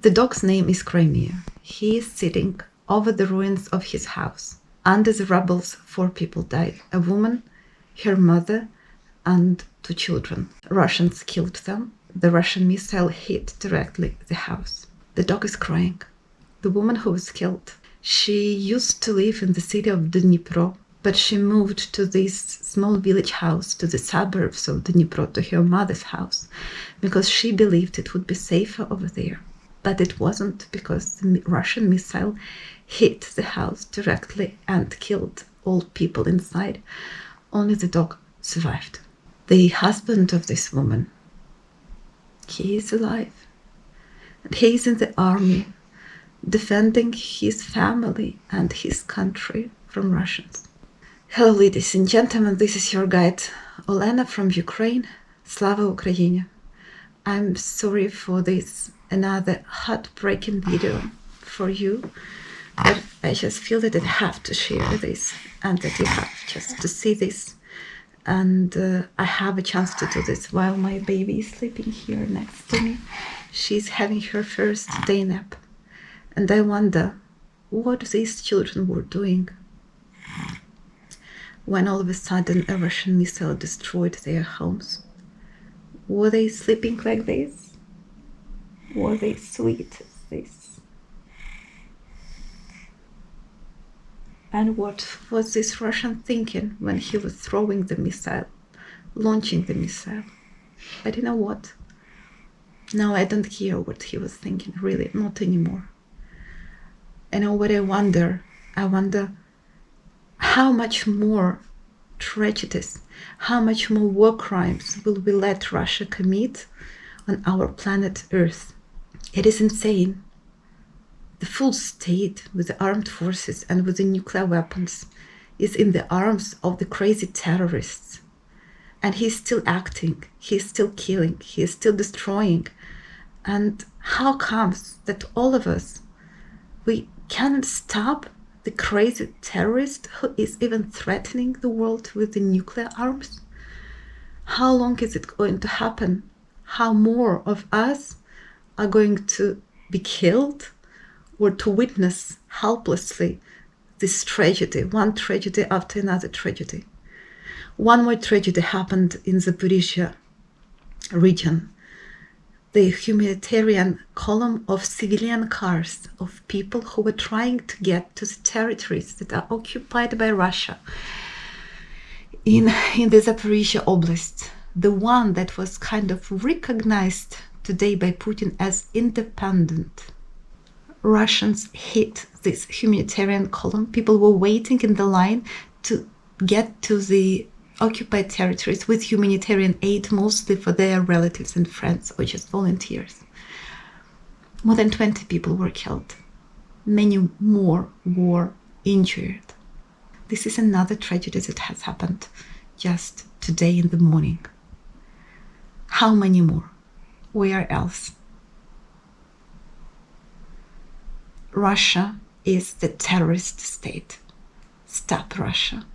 The dog's name is Crimea. He is sitting over the ruins of his house. Under the rubble, 4 people died. A woman, her mother, and 2 children. Russians killed them. The Russian missile hit directly the house. The dog is crying. The woman who was killed, she used to live in the city of Dnipro, but she moved to this small village house, to the suburbs of Dnipro, to her mother's house, because she believed it would be safer over there. But it wasn't, because the Russian missile hit the house directly and killed all people inside. Only the dog survived. The husband of this woman, he is alive. And he is in the army, defending his family and his country from Russians. Hello, ladies and gentlemen, this is your guide, Olena from Ukraine. Slava Ukraini. I'm sorry for this another heartbreaking video for you, but I just feel that I have to share this and that you have just to see this. And I have a chance to do this while my baby is sleeping here next to me. She's having her first day nap. And I wonder what these children were doing when all of a sudden a Russian missile destroyed their homes. Were they sleeping like this? Were they sweet as this? And what was this Russian thinking when he was throwing the missile, launching the missile? But you know what? Now I don't care what he was thinking, really, not anymore. You know what I wonder? I wonder how much more tragedies, how much more war crimes will we let Russia commit on our planet Earth? It is insane. The full state with the armed forces and with the nuclear weapons is in the arms of the crazy terrorists. And he's still acting, he's still killing, he's still destroying. And how comes that all of us, we cannot stop the crazy terrorist who is even threatening the world with the nuclear arms? How long is it going to happen? How more of us are going to be killed or to witness helplessly this tragedy, one tragedy after another tragedy? One more tragedy happened in the Zaporizhia region. The humanitarian column of civilian cars, of people who were trying to get to the territories that are occupied by Russia in the Zaporizhia Oblast, the one that was kind of recognized today by Putin as independent. Russians hit this humanitarian column. People were waiting in the line to get to the occupied territories with humanitarian aid, mostly for their relatives and friends or just volunteers. More than 20 people were killed. Many more were injured. This is another tragedy that has happened just today in the morning. How many more? Where else? Russia is the terrorist state. Stop Russia.